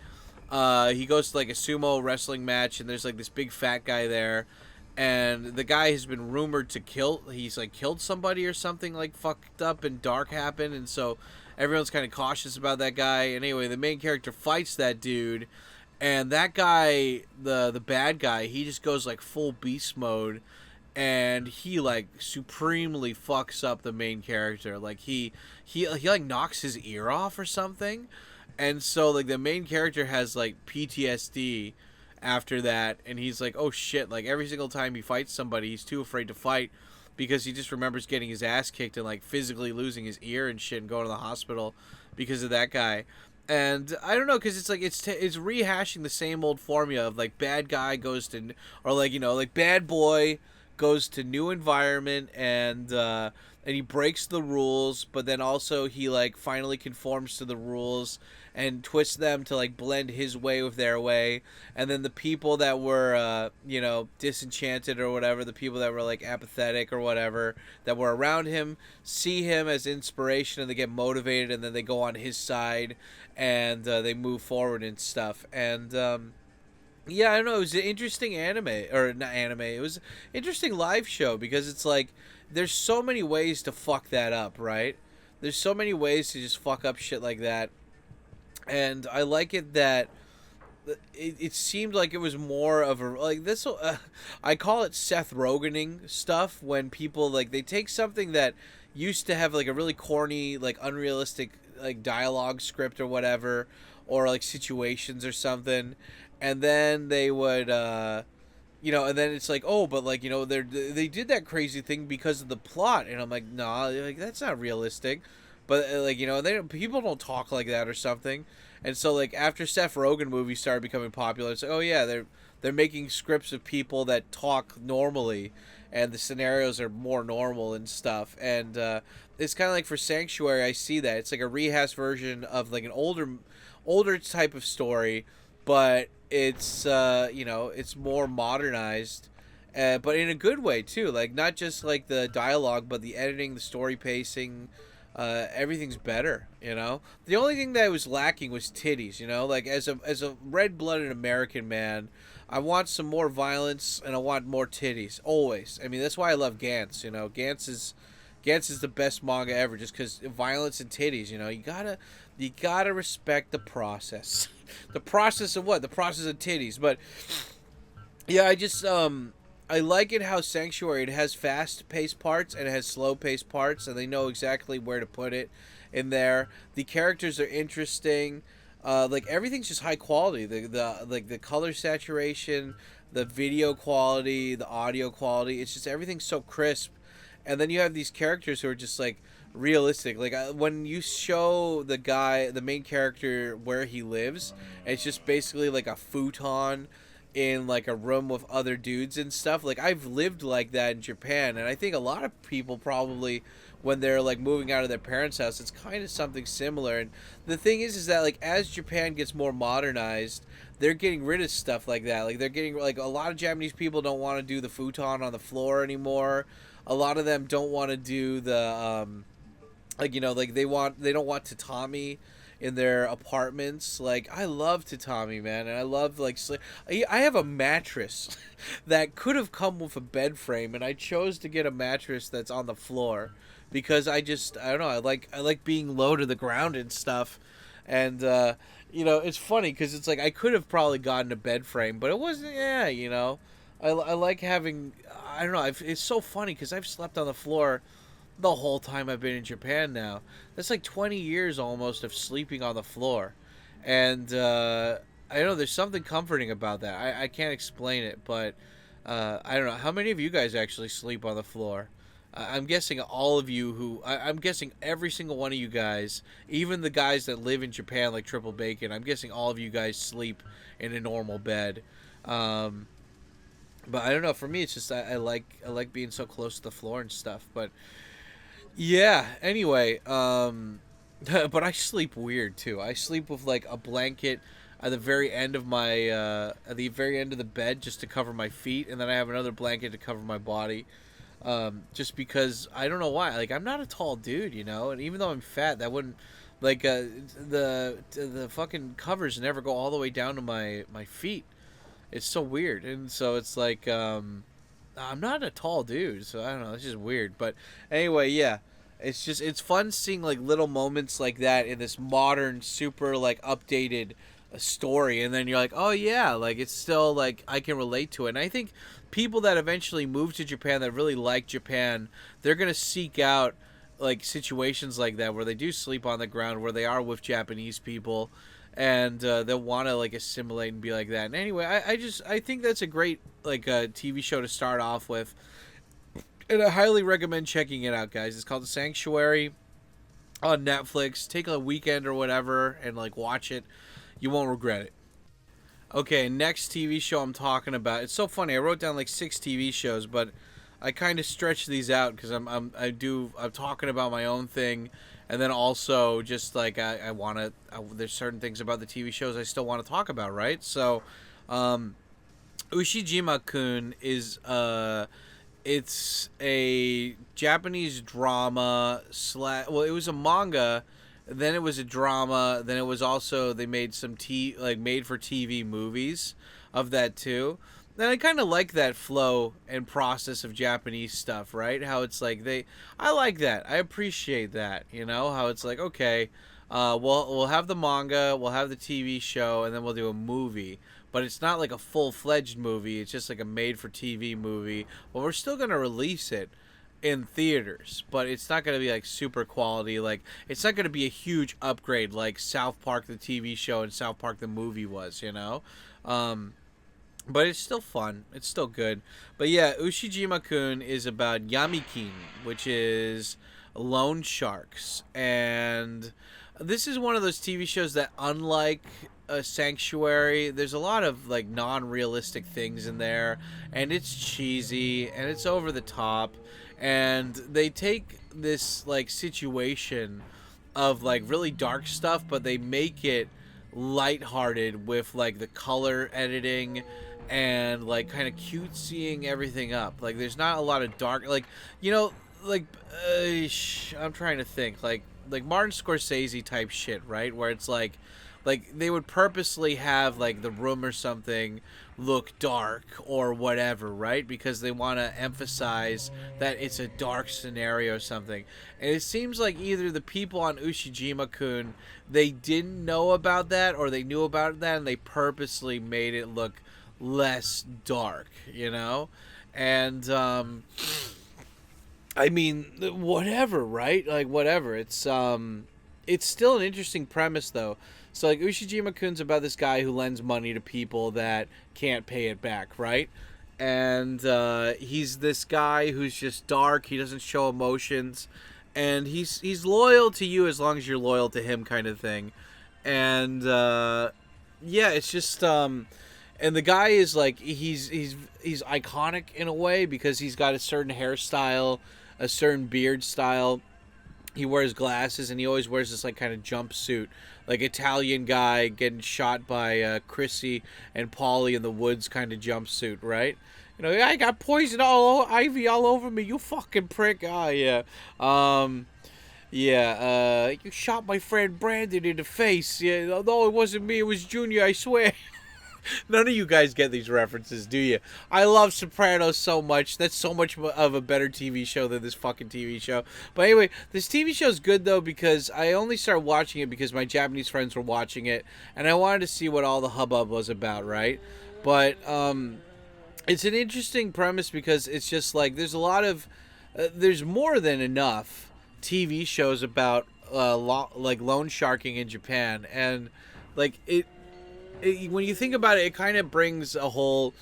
he goes to like a sumo wrestling match, and there's like this big fat guy there, and the guy has been rumored to he's like killed somebody or something, like fucked up and dark happened, and so everyone's kind of cautious about that guy. And anyway, the main character fights that dude, and that guy, the bad guy, he just goes like full beast mode, and he like supremely fucks up the main character. Like he like knocks his ear off or something, and so like the main character has like PTSD after that, and he's like, oh shit, like every single time he fights somebody, he's too afraid to fight because he just remembers getting his ass kicked and like physically losing his ear and shit and going to the hospital because of that guy. And I don't know, because it's like it's rehashing the same old formula of like bad guy goes to, or like, you know, like bad boy goes to new environment, and he breaks the rules, but then also he like finally conforms to the rules and twists them to like blend his way with their way. And then the people that were you know, disenchanted or whatever, the people that were like apathetic or whatever that were around him, see him as inspiration, and they get motivated, and then they go on his side, and they move forward and stuff. And yeah, I don't know, it was an interesting anime, or not anime, it was an interesting live show, because it's like there's so many ways to fuck that up, right? There's so many ways to just fuck up shit like that. And I like it that it seemed like it was more of a, like, this, I call it Seth Rogening stuff, when people, like, they take something that used to have, like, a really corny, like, unrealistic, like, dialogue script or whatever, or, like, situations or something, and then they would, you know, and then it's like, oh, but, like, you know, they did that crazy thing because of the plot, and I'm like, nah, like, that's not realistic. But, like, you know, people don't talk like that or something. And so, like, after Seth Rogen movies started becoming popular, it's like, oh, yeah, they're making scripts of people that talk normally, and the scenarios are more normal and stuff. And it's kind of like for Sanctuary, I see that. It's like a rehash version of, like, an older type of story, but it's, you know, it's more modernized. But in a good way, too. Like, not just, like, the dialogue, but the editing, the story pacing, everything's better, you know. The only thing that was lacking was titties, you know. Like, as a red-blooded American man, I want some more violence, and I want more titties, always. I mean, that's why I love Gantz, you know. Gantz is the best manga ever, just because violence and titties, you know. You gotta respect the process. The process of what? The process of titties. But yeah, I like it how Sanctuary, it has fast-paced parts and it has slow-paced parts, and they know exactly where to put it in there. The characters are interesting. Like, everything's just high quality. The color saturation, the video quality, the audio quality. It's just, everything's so crisp. And then you have these characters who are just, like, realistic. Like, when you show the main character where he lives, it's just basically like a futon in like a room with other dudes and stuff. Like, I've lived like that in Japan, and I think a lot of people probably, when they're like moving out of their parents' house, it's kind of something similar. And the thing is that, like, as Japan gets more modernized, they're getting rid of stuff like that. Like, they're getting, like, a lot of Japanese people don't want to do the futon on the floor anymore. A lot of them don't want to do the like, you know, like, they don't want tatami in their apartments. Like, I love tatami, man, and I love, like, I have a mattress that could have come with a bed frame, and I chose to get a mattress that's on the floor because I don't know, I like being low to the ground and stuff. And you know, it's funny because it's like I could have probably gotten a bed frame, but it wasn't. Yeah, you know, I like having, I don't know, it's so funny because I've slept on the floor the whole time I've been in Japan now. That's like 20 years almost of sleeping on the floor. And I don't know, there's something comforting about that. I can't explain it, but I don't know. How many of you guys actually sleep on the floor? I'm guessing all of you I'm guessing every single one of you guys, even the guys that live in Japan like Triple Bacon, I'm guessing all of you guys sleep in a normal bed. But I don't know, for me it's just I like being so close to the floor and stuff. But yeah, anyway, but I sleep weird too. I sleep with like a blanket at the very end of my at the very end of the bed just to cover my feet, and then I have another blanket to cover my body. Just because I don't know why. Like, I'm not a tall dude, you know, and even though I'm fat, that wouldn't, like, the fucking covers never go all the way down to my feet. It's so weird. And so it's like I'm not a tall dude, so I don't know, it's just weird. But anyway, yeah. It's fun seeing like little moments like that in this modern, super like updated story, and then you're like, oh yeah, like it's still like I can relate to it. And I think people that eventually move to Japan that really like Japan, they're gonna seek out like situations like that where they do sleep on the ground, where they are with Japanese people, and they'll want to like assimilate and be like that. And anyway, I think that's a great like TV show to start off with, and I highly recommend checking it out, guys. It's called The Sanctuary on Netflix. Take a weekend or whatever and like watch it. You won't regret it. Okay, next TV show I'm talking about. It's so funny. I wrote down like 6 TV shows, but I kind of stretch these out because I'm talking about my own thing, and then also just like I want to. There's certain things about the TV shows I still want to talk about, right? So, Ushijima-kun is it's a Japanese drama well, it was a manga, then it was a drama, then it was also they made some made for TV movies of that too. And I kind of like that flow and process of Japanese stuff, right? How it's like I like that. I appreciate that, you know? How it's like, okay, we'll have the manga, we'll have the TV show, and then we'll do a movie. But it's not like a full-fledged movie. It's just like a made-for-TV movie. But we're still going to release it in theaters. But it's not going to be like super quality. Like, it's not going to be a huge upgrade like South Park, the TV show, and South Park, the movie was, you know? But it's still fun. It's still good. But yeah, Ushijima-kun is about Yamikin, which is loan sharks. And this is one of those TV shows that, unlike a Sanctuary, there's a lot of like non-realistic things in there, and it's cheesy and it's over the top, and they take this like situation of like really dark stuff, but they make it lighthearted with like the color editing and like kind of cutesying everything up. Like there's not a lot of dark, like, you know, like I'm trying to think like Martin Scorsese type shit, right? Where it's like they would purposely have like the room or something look dark or whatever, right? Because they want to emphasize that it's a dark scenario or something. And it seems like either the people on Ushijima-kun, they didn't know about that, or they knew about that and they purposely made it look less dark, you know? And I mean, whatever, right? Like whatever. It's still an interesting premise though. So like Ushijima-kun's about this guy who lends money to people that can't pay it back, right? And he's this guy who's just dark. He doesn't show emotions, and he's loyal to you as long as you're loyal to him, kind of thing. And yeah, it's just and the guy is like he's iconic in a way because he's got a certain hairstyle, a certain beard style. He wears glasses, and he always wears this like kind of jumpsuit, like Italian guy getting shot by Chrissy and Polly in the woods kind of jumpsuit, right? You know, I got poison ivy all over me, you fucking prick. Oh yeah, you shot my friend Brandon in the face. Yeah, no, it wasn't me, it was Junior, I swear. None of you guys get these references, do you? I love Sopranos so much. That's so much of a better TV show than this fucking TV show. But anyway, this TV show's good, though, because I only started watching it because my Japanese friends were watching it, and I wanted to see what all the hubbub was about, right? But it's an interesting premise because it's just like there's a lot of... there's more than enough TV shows about like loan sharking in Japan, and like when you think about it, it kind of brings a whole...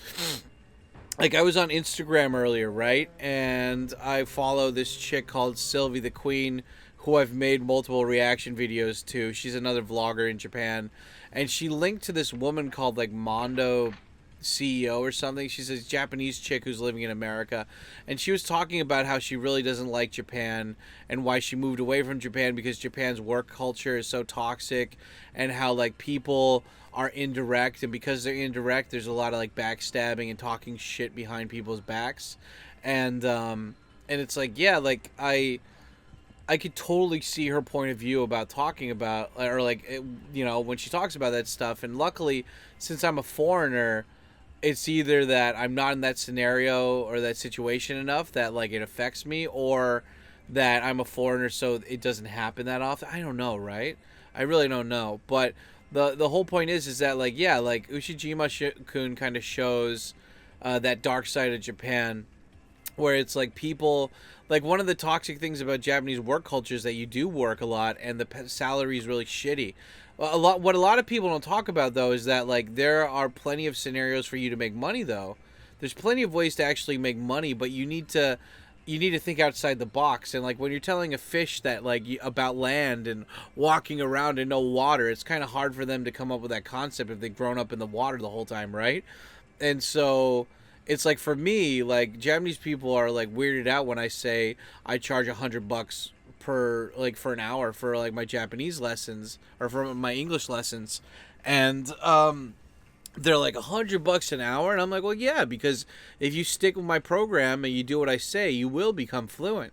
Like, I was on Instagram earlier, right? And I follow this chick called Sylvie the Queen, who I've made multiple reaction videos to. She's another vlogger in Japan. And she linked to this woman called, like, Mondo CEO or something. She's a Japanese chick who's living in America. And she was talking about how she really doesn't like Japan and why she moved away from Japan because Japan's work culture is so toxic, and how, like, people are indirect, and because they're indirect, there's a lot of like backstabbing and talking shit behind people's backs, and it's like, yeah, like I could totally see her point of view about talking about, or like you know, when she talks about that stuff. And luckily, since I'm a foreigner, it's either that I'm not in that scenario or that situation enough that like it affects me, or that I'm a foreigner, so it doesn't happen that often. I don't know, right? I really don't know. But the whole point is that, like, yeah, like Ushijima-kun kind of shows that dark side of Japan, where it's like people, like, one of the toxic things about Japanese work culture is that you do work a lot and the salary is really shitty. What a lot of people don't talk about, though, is that, like, there are plenty of scenarios for you to make money, though. There's plenty of ways to actually make money, but you need to think outside the box. And, like, when you're telling a fish that, like, about land and walking around in no water, it's kind of hard for them to come up with that concept if they've grown up in the water the whole time, right? And so it's like, for me, like, Japanese people are, like, weirded out when I say I charge $100 per, like, for an hour for, like, my Japanese lessons or for my English lessons. And they're like, $100 an hour, and I'm like, well, yeah, because if you stick with my program and you do what I say, you will become fluent.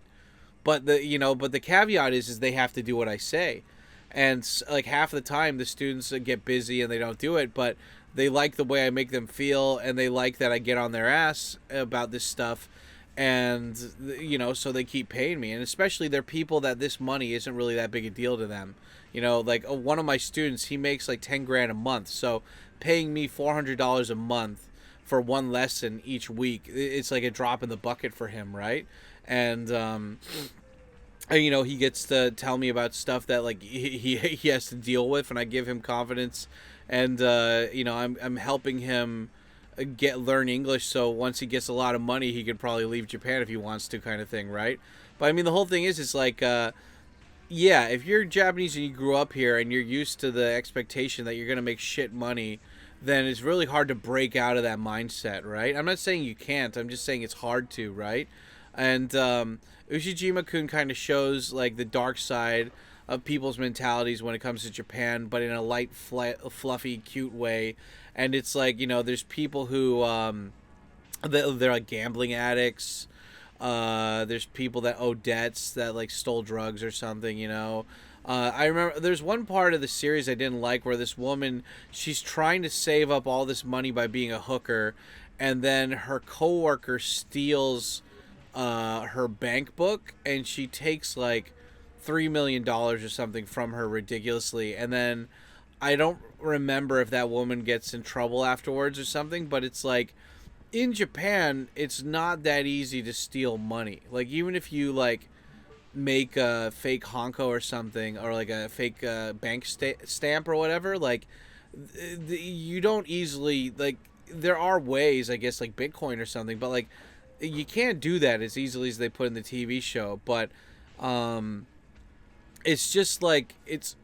But the caveat is they have to do what I say. And, like, half the time the students get busy and they don't do it, but they like the way I make them feel, and they like that I get on their ass about this stuff, and, so they keep paying me. And especially they're people that this money isn't really that big a deal to them. Like, one of my students, he makes like 10 grand a month, so paying me $400 a month for one lesson each week, it's like a drop in the bucket for him, right? And he gets to tell me about stuff that, like, he has to deal with, and I give him confidence, and I'm helping him learn English, so once he gets a lot of money, he could probably leave Japan if he wants to, kind of thing, right? But I mean, the whole thing is, it's like, yeah, if you're Japanese and you grew up here and you're used to the expectation that you're gonna make shit money, then it's really hard to break out of that mindset, right? I'm not saying you can't. I'm just saying it's hard to, right? And Ushijima-kun kind of shows, like, the dark side of people's mentalities when it comes to Japan, but in a light, fluffy, cute way. And it's like, there's people who they're like gambling addicts. There's people that owe debts, that, like, stole drugs or something. I remember there's one part of the series I didn't like where this woman, she's trying to save up all this money by being a hooker, and then her coworker steals her bank book, and she takes like $3 million or something from her ridiculously. And then I don't remember if that woman gets in trouble afterwards or something, but it's like, in Japan, it's not that easy to steal money. Like, even if you, like, make a fake honko or something, or like a fake bank stamp or whatever, like, you don't easily, like, there are ways, I guess, like Bitcoin or something, but, like, you can't do that as easily as they put in the TV show. But it's just like, it's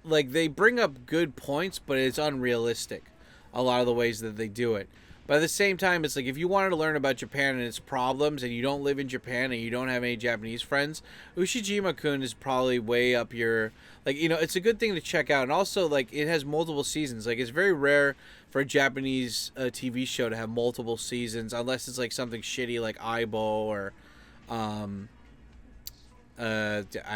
like they bring up good points, but it's unrealistic, a lot of the ways that they do it. But at the same time, it's like, if you wanted to learn about Japan and its problems, and you don't live in Japan and you don't have any Japanese friends, Ushijima-kun is probably way up your, like, it's a good thing to check out. And also, like, it has multiple seasons. Like, it's very rare for a Japanese TV show to have multiple seasons, unless it's like something shitty like Aibo or I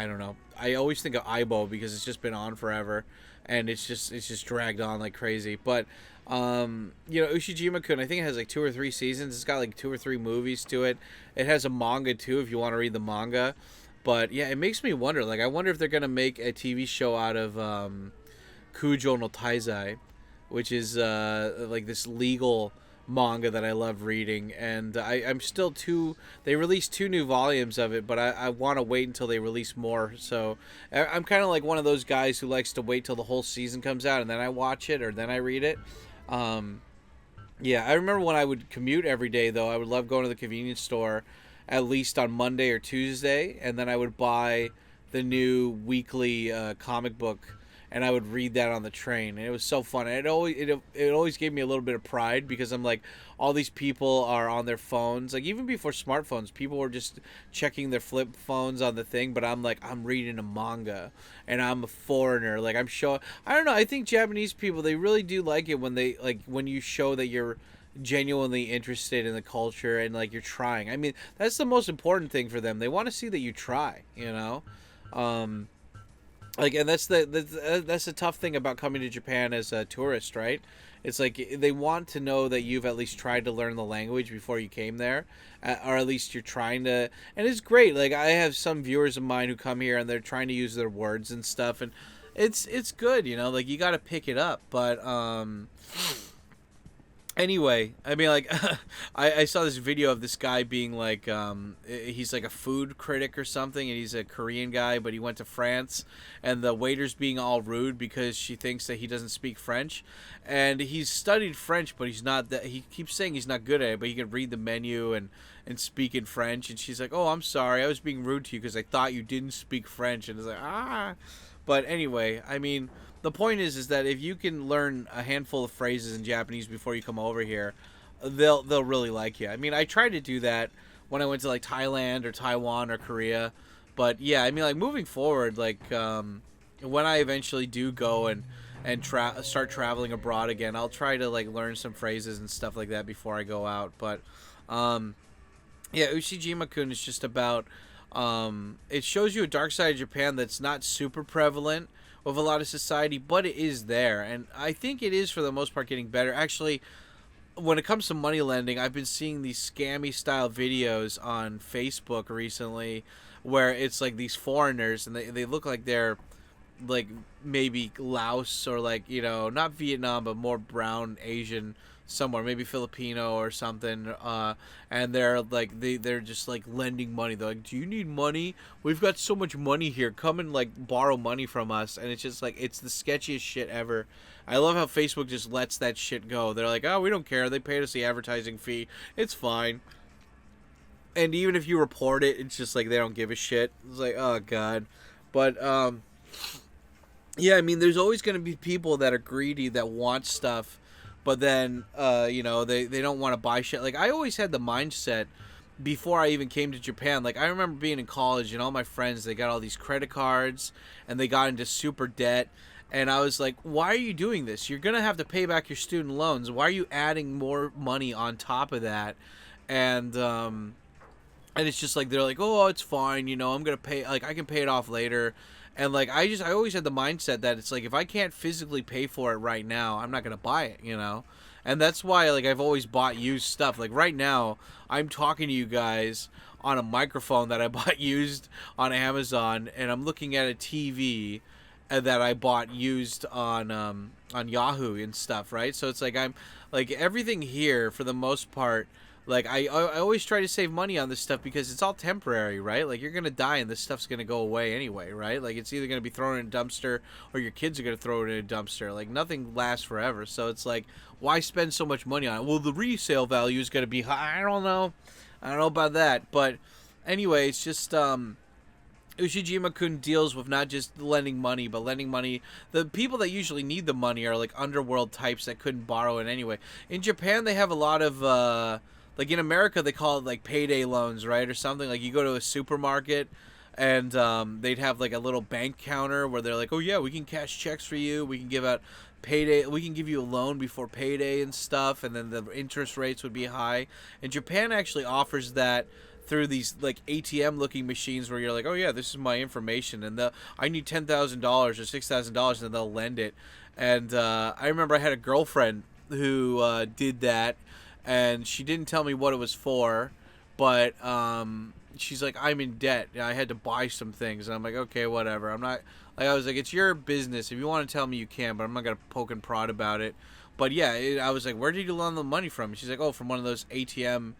don't know. I always think of Aibo because it's just been on forever, and it's just dragged on like crazy. But Ushijima-kun, I think it has like 2 or 3 seasons. It's got like 2 or 3 movies to it. It has a manga too, if you want to read the manga. But yeah, it makes me wonder. Like, I wonder if they're gonna make a TV show out of Kujo no Taizai, which is like this legal manga that I love reading. And I'm still they released 2 new volumes of it, but I want to wait until they release more. So I'm kind of like one of those guys who likes to wait till the whole season comes out and then I watch it, or then I read it. Yeah, I remember when I would commute every day, though, I would love going to the convenience store at least on Monday or Tuesday, and then I would buy the new weekly comic book, and I would read that on the train, and it was so fun. And it always gave me a little bit of pride, because I'm like, all these people are on their phones. Like, even before smartphones, people were just checking their flip phones on the thing, but I'm like, I'm reading a manga, and I'm a foreigner. Like, I don't know, I think Japanese people, they really do like it when you show that you're genuinely interested in the culture, and, like, you're trying. I mean, that's the most important thing for them. They want to see that you try, Like, and that's the tough thing about coming to Japan as a tourist, right? It's like they want to know that you've at least tried to learn the language before you came there, or at least you're trying to. And it's great. Like, I have some viewers of mine who come here and they're trying to use their words and stuff, and it's good, you know. Like, you got to pick it up, but anyway, I mean, like, I saw this video of this guy being like, he's like a food critic or something, and he's a Korean guy, but he went to France, and the waiter's being all rude because she thinks that he doesn't speak French, and he's studied French, but he's not that. He keeps saying he's not good at it, but he can read the menu and speak in French, and she's like, "Oh, I'm sorry, I was being rude to you because I thought you didn't speak French," and it's like, ah. But anyway, I mean, the point is that if you can learn a handful of phrases in Japanese before you come over here, they'll really like you. I mean, I tried to do that when I went to like Thailand or Taiwan or Korea, but yeah, I mean, like, moving forward, like, when I eventually do go and start traveling abroad again, I'll try to like learn some phrases and stuff like that before I go out. But yeah, Ushijima-kun is just about it shows you a dark side of Japan that's not super prevalent with a lot of society, but it is there, and I think it is for the most part getting better. Actually, when it comes to money lending, I've been seeing these scammy style videos on Facebook recently where it's like these foreigners and they look like they're like maybe Laos or, like, you know, not Vietnam but more brown Asian somewhere, maybe Filipino or something, and they're like they're just like lending money. They're like, "Do you need money? We've got so much money here. Come and like borrow money from us." And it's just like, it's the sketchiest shit ever. I love how Facebook just lets that shit go. They're like, "Oh, we don't care. They paid us the advertising fee. It's fine." And even if you report it, it's just like they don't give a shit. It's like, oh god. But yeah, I mean, there's always going to be people that are greedy that want stuff, but then you know, they don't want to buy shit. Like, I always had the mindset before I even came to Japan. Like, I remember being in college and all my friends, they got all these credit cards and they got into super debt, and I was like, why are you doing this? You're gonna have to pay back your student loans. Why are you adding more money on top of that? And it's just like, they're like, oh, it's fine, you know, I'm gonna pay, like, I can pay it off later. And like, I always had the mindset that it's like, if I can't physically pay for it right now, I'm not gonna buy it, you know. And that's why, like, I've always bought used stuff. Like, right now I'm talking to you guys on a microphone that I bought used on Amazon, and I'm looking at a TV that I bought used on Yahoo and stuff, right? So it's like, I'm like, everything here for the most part, like, I always try to save money on this stuff because it's all temporary, right? Like, you're gonna die and this stuff's gonna go away anyway, right? Like, it's either gonna be thrown in a dumpster or your kids are gonna throw it in a dumpster. Like, nothing lasts forever, so it's like, why spend so much money on it? Well, the resale value is gonna be high. I don't know about that, but anyway, it's just Ushijima-kun deals with not just lending money, but lending money. The people that usually need the money are like underworld types that couldn't borrow it anyway. In Japan, they have a lot of like, in America, they call it like payday loans, right, or something. Like, you go to a supermarket, and they'd have like a little bank counter where they're like, "Oh yeah, we can cash checks for you. We can give out payday. We can give you a loan before payday and stuff." And then the interest rates would be high. And Japan actually offers that through these like ATM looking machines where you're like, "Oh yeah, this is my information, and I need $10,000 or $6,000, and they'll lend it." And I remember I had a girlfriend who did that. And she didn't tell me what it was for, but she's like, "I'm in debt. I had to buy some things." And I'm like, "Okay, whatever." I'm not, like, I was like, "It's your business. If you want to tell me, you can, but I'm not gonna poke and prod about it." But yeah, I was like, "Where did you loan the money from?" She's like, "Oh, from one of those ATM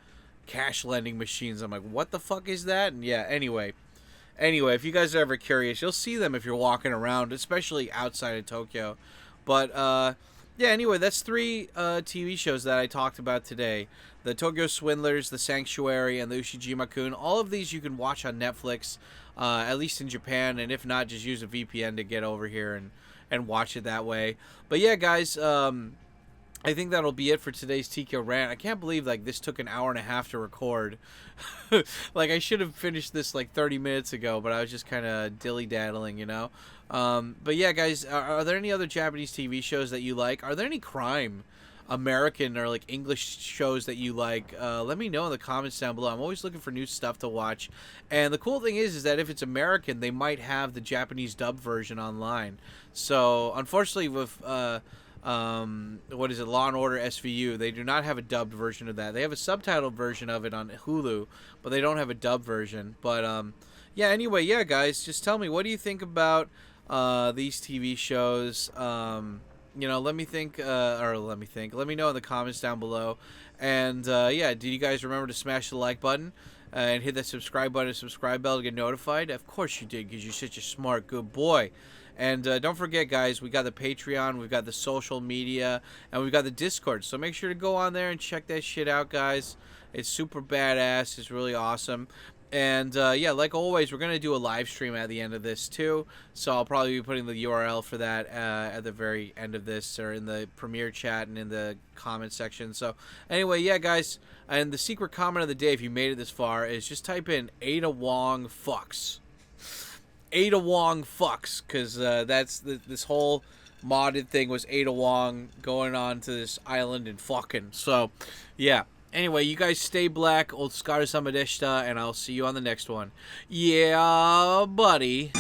cash lending machines." I'm like, "What the fuck is that?" And yeah, anyway, if you guys are ever curious, you'll see them if you're walking around, especially outside of Tokyo. But yeah, anyway, that's 3 TV shows that I talked about today. The Tokyo Swindlers, The Sanctuary, and the Ushijima-kun. All of these you can watch on Netflix, at least in Japan, and if not, just use a VPN to get over here and watch it that way. But yeah, guys, I think that'll be it for today's TKO rant. I can't believe, like, this took an hour and a half to record. Like, I should have finished this like 30 minutes ago, but I was just kind of dilly-daddling, you know? But yeah, guys, are there any other Japanese TV shows that you like? Are there any crime American or like English shows that you like, let me know in the comments down below. I'm always looking for new stuff to watch. And the cool thing is that if it's American, they might have the Japanese dub version online. So unfortunately with what is it, Law and Order SVU, they do not have a dubbed version of that. They have a subtitled version of it on Hulu, but they don't have a dubbed version. But yeah, anyway, yeah, guys, just tell me, what do you think about these TV shows? You know, let me know in the comments down below. And yeah, do you guys remember to smash the like button and hit that subscribe button and subscribe bell to get notified? Of course you did, because you're such a smart, good boy. And don't forget, guys, we got the Patreon, we've got the social media, and we've got the Discord. So make sure to go on there and check that shit out, guys. It's super badass. It's really awesome. And yeah, like always, we're going to do a live stream at the end of this too. So I'll probably be putting the URL for that at the very end of this, or in the premiere chat and in the comment section. So anyway, yeah, guys, and the secret comment of the day, if you made it this far, is just type in Ada Wong fucks. Ada Wong fucks, because that's this whole modded thing was Ada Wong going on to this island and fucking. So yeah. Anyway, you guys stay black, old Scar Samadeshita, and I'll see you on the next one. Yeah, buddy.